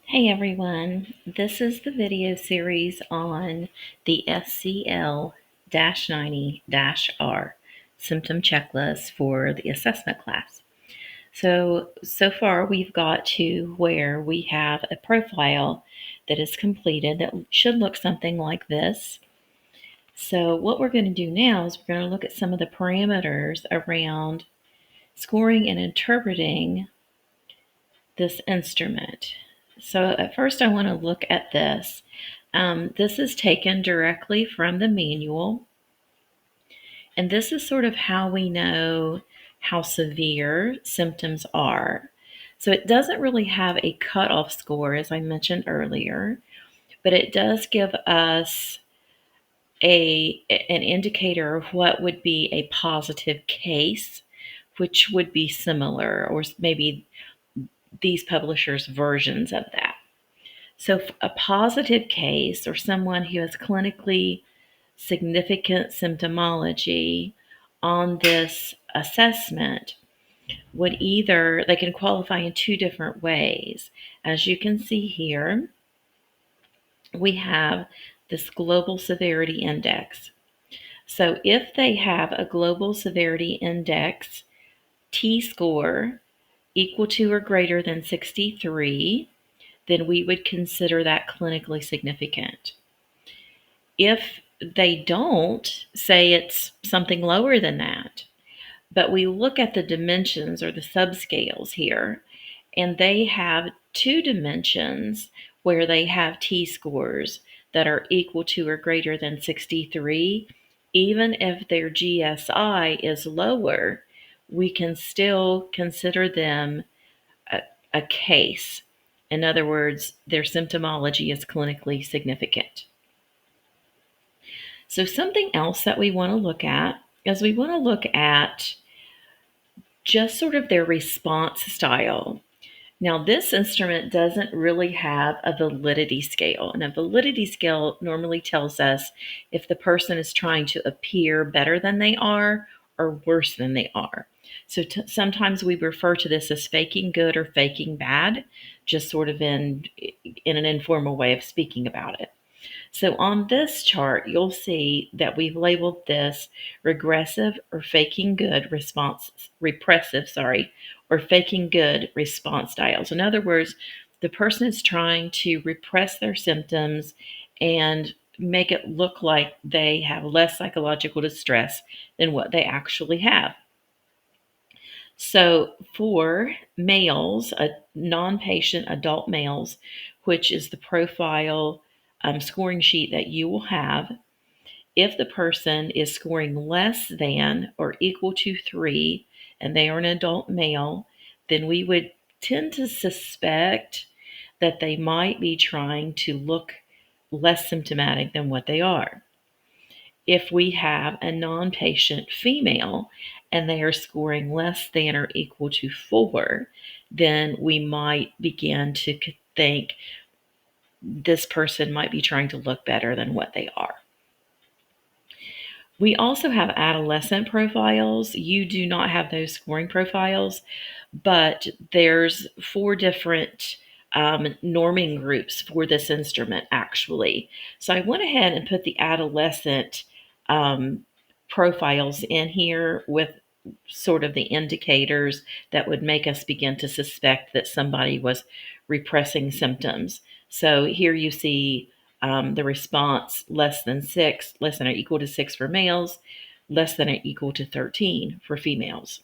Hey everyone, this is the video series on the SCL-90-R symptom checklist for the assessment class. So far we've got to where we have a profile that is completed that should look something like this. So what we're going to do now is we're going to look at some of the parameters around scoring and interpreting this instrument. So at first I want to look at this. This is taken directly from the manual, and this is sort of how we know how severe symptoms are. So it doesn't really have a cutoff score, as I mentioned earlier, but it does give us an indicator of what would be a positive case, which would be similar, or maybe these publishers' versions of that. So, a positive case or someone who has clinically significant symptomology on this assessment would either, they can qualify in two different ways. As you can see here, we have this global severity index. So, if they have a global severity index T score equal to or greater than 63, then we would consider that clinically significant. If they don't, say it's something lower than that, but we look at the dimensions or the subscales here, and they have two dimensions where they have T-scores that are equal to or greater than 63, even if their GSI is lower, we can still consider them a case. In other words, their symptomology is clinically significant. So something else that we want to look at is we want to look at just sort of their response style. Now, this instrument doesn't really have a validity scale, and a validity scale normally tells us if the person is trying to appear better than they are or worse than they are. So sometimes we refer to this as faking good or faking bad, just sort of in an informal way of speaking about it. So on this chart, you'll see that we've labeled this regressive or faking good response, repressive, or faking good response styles. In other words, the person is trying to repress their symptoms and make it look like they have less psychological distress than what they actually have. So for males, non-patient adult males, which is the profile scoring sheet that you will have, if the person is scoring less than or equal to 3 and they are an adult male, then we would tend to suspect that they might be trying to look less symptomatic than what they are. If we have a non-patient female and they are scoring less than or equal to 4, then we might begin to think this person might be trying to look better than what they are. We also have adolescent profiles. You do not have those scoring profiles, but there's 4 different norming groups for this instrument, actually. So I went ahead and put the adolescent profiles in here with sort of the indicators that would make us begin to suspect that somebody was repressing symptoms. So here you see the response less than 6, less than or equal to 6 for males, less than or equal to 13 for females.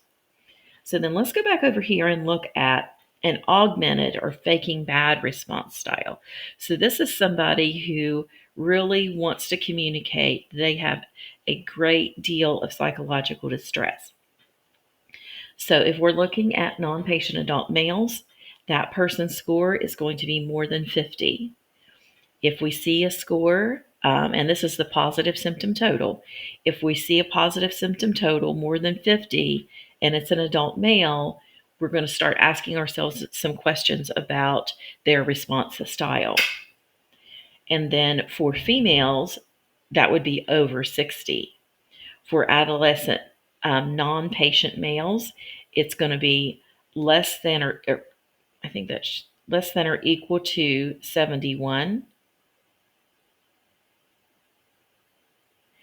So then let's go back over here and look at an augmented or faking bad response style. So this is somebody who really wants to communicate they have a great deal of psychological distress. So if we're looking at non-patient adult males, that person's score is going to be more than 50. If we see a score, and this is the positive symptom total, if we see a positive symptom total more than 50 and it's an adult male, we're going to start asking ourselves some questions about their response style. And then for females, that would be over 60. For adolescent non-patient males, it's going to be less than, or I think that's less than or equal to 71.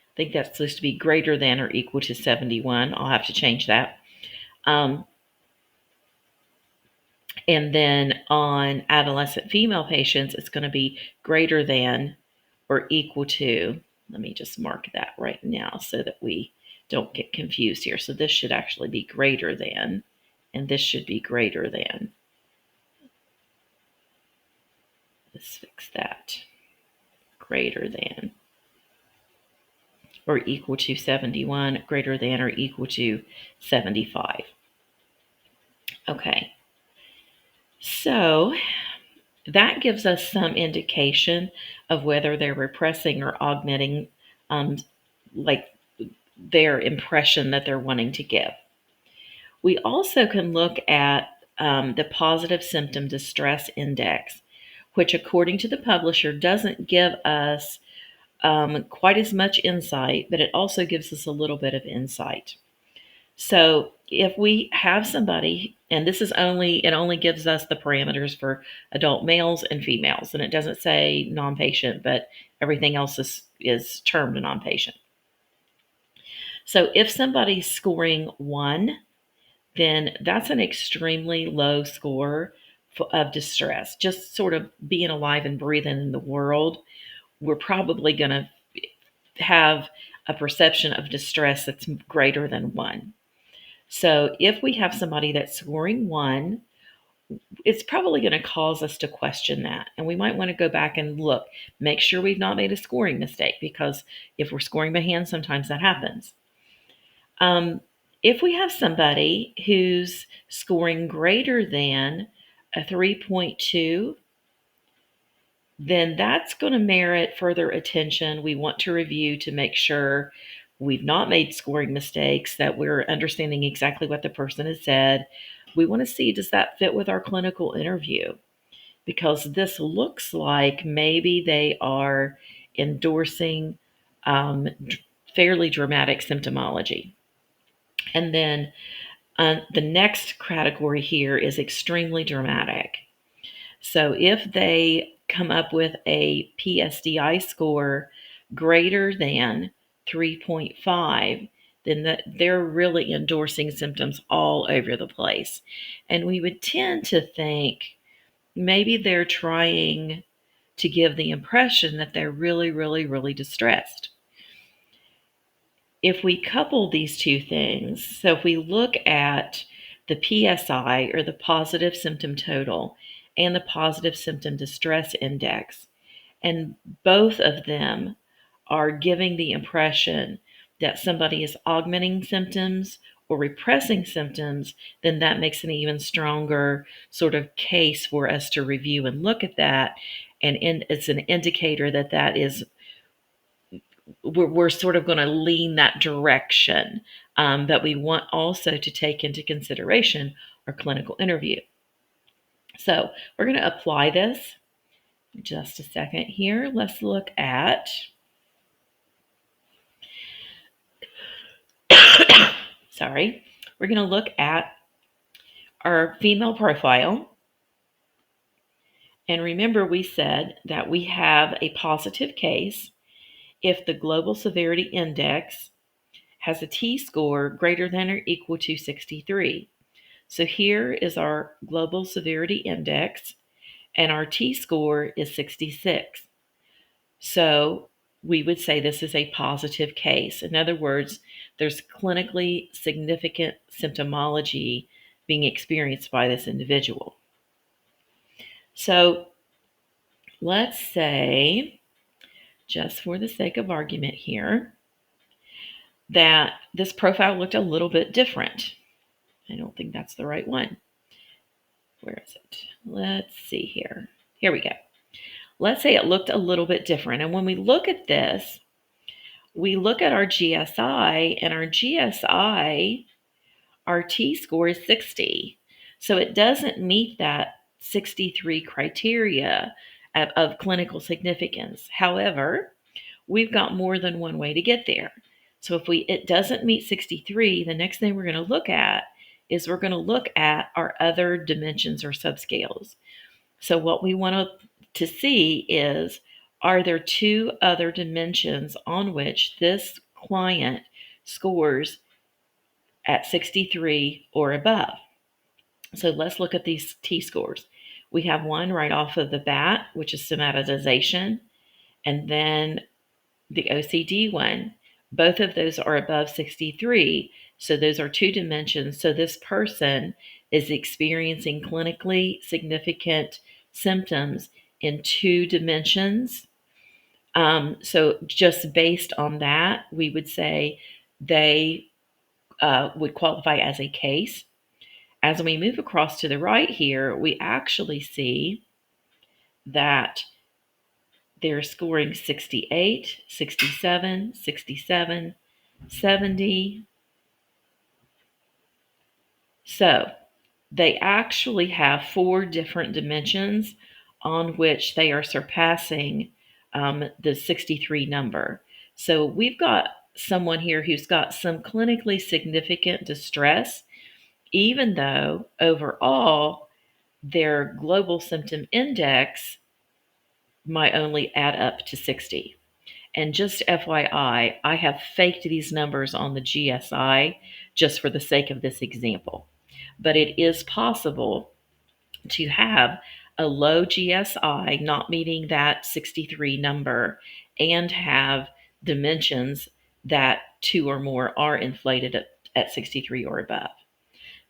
I think that's supposed to be greater than or equal to 71. I'll have to change that. And then on adolescent female patients, it's going to be greater than or equal to. Let me just mark that right now so that we don't get confused here. So this should actually be greater than, and this should be greater than. Let's fix that. Greater than or equal to 71, greater than or equal to 75. Okay. So that gives us some indication of whether they're repressing or augmenting like their impression that they're wanting to give. We also can look at the positive symptom distress index, which according to the publisher doesn't give us quite as much insight, but it also gives us a little bit of insight. So if we have somebody, and this is it only gives us the parameters for adult males and females, and it doesn't say non-patient, but everything else is termed non-patient. So if somebody's scoring 1, then that's an extremely low score of distress. Just sort of being alive and breathing in the world, we're probably going to have a perception of distress that's greater than 1. So if we have somebody that's scoring 1, it's probably going to cause us to question that. And we might want to go back and look, make sure we've not made a scoring mistake, because if we're scoring by hand, sometimes that happens. If we have somebody who's scoring greater than a 3.2, then that's going to merit further attention. We want to review to make sure we've not made scoring mistakes, that we're understanding exactly what the person has said. We want to see, does that fit with our clinical interview? Because this looks like maybe they are endorsing fairly dramatic symptomology. And then the next category here is extremely dramatic. So if they come up with a PSDI score greater than 3.5, then they're really endorsing symptoms all over the place. And we would tend to think maybe they're trying to give the impression that they're really, really, really distressed. If we couple these two things, so if we look at the PSI, or the positive symptom total, and the positive symptom distress index, and both of them are giving the impression that somebody is augmenting symptoms or repressing symptoms, then that makes an even stronger sort of case for us to review and look at that. And it's an indicator that is, we're sort of going to lean that direction. But we want also to take into consideration our clinical interview. So we're going to apply this. Just a second here. Let's look at sorry. We're going to look at our female profile. And remember, we said that we have a positive case if the global severity index has a t-score greater than or equal to 63. So here is our global severity index, and our t-score is 66. So we would say this is a positive case. In other words, there's clinically significant symptomology being experienced by this individual. So let's say, just for the sake of argument here, that this profile looked a little bit different. I don't think that's the right one. Where is it? Let's see here. Here we go. Let's say it looked a little bit different. And when we look at this, we look at our GSI, and our GSI, our t-score is 60. So it doesn't meet that 63 criteria of clinical significance. However, we've got more than one way to get there. So if it doesn't meet 63, the next thing we're going to look at is we're going to look at our other dimensions or subscales. So what we want to see is, are there two other dimensions on which this client scores at 63 or above? So let's look at these T-scores. We have one right off of the bat, which is somatization, and then the OCD one. Both of those are above 63. So those are two dimensions. So this person is experiencing clinically significant symptoms in two dimensions. So just based on that, we would say they would qualify as a case. As we move across to the right here, we actually see that they're scoring 68, 67, 67, 70. So they actually have four different dimensions on which they are surpassing the 63 number. So we've got someone here who's got some clinically significant distress, even though overall their global symptom index might only add up to 60. And just FYI, I have faked these numbers on the GSI just for the sake of this example. But it is possible to have a low GSI not meeting that 63 number and have dimensions that two or more are inflated at 63 or above.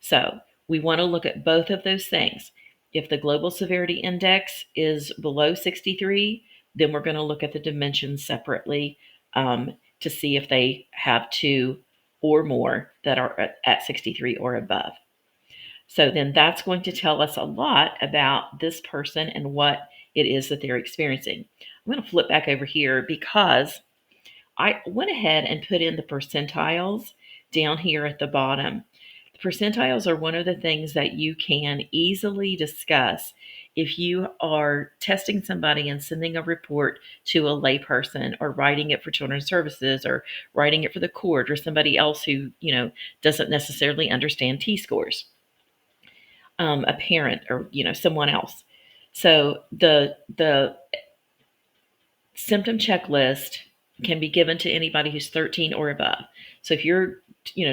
So we want to look at both of those things. If the global severity index is below 63, then we're going to look at the dimensions separately to see if they have two or more that are at 63 or above. So then that's going to tell us a lot about this person and what it is that they're experiencing. I'm going to flip back over here because I went ahead and put in the percentiles down here at the bottom. The percentiles are one of the things that you can easily discuss if you are testing somebody and sending a report to a layperson or writing it for children's services or writing it for the court or somebody else who, doesn't necessarily understand T-scores, a parent or, someone else. So the symptom checklist can be given to anybody who's 13 or above. So if you're,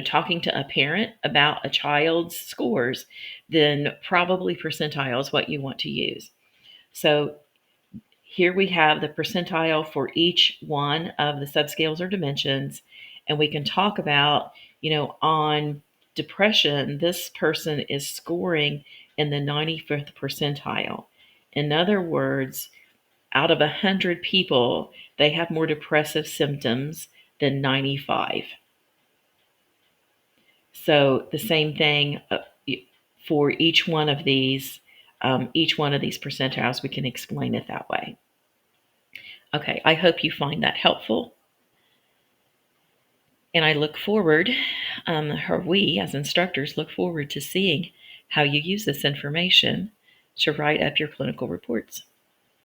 talking to a parent about a child's scores, then probably percentile is what you want to use. So here we have the percentile for each one of the subscales or dimensions, and we can talk about, on depression, this person is scoring in the 95th percentile. In other words, out of 100 people, they have more depressive symptoms than 95. So the same thing for each one of these percentiles, we can explain it that way. Okay, I hope you find that helpful. And I look forward, or we as instructors look forward to seeing how you use this information to write up your clinical reports.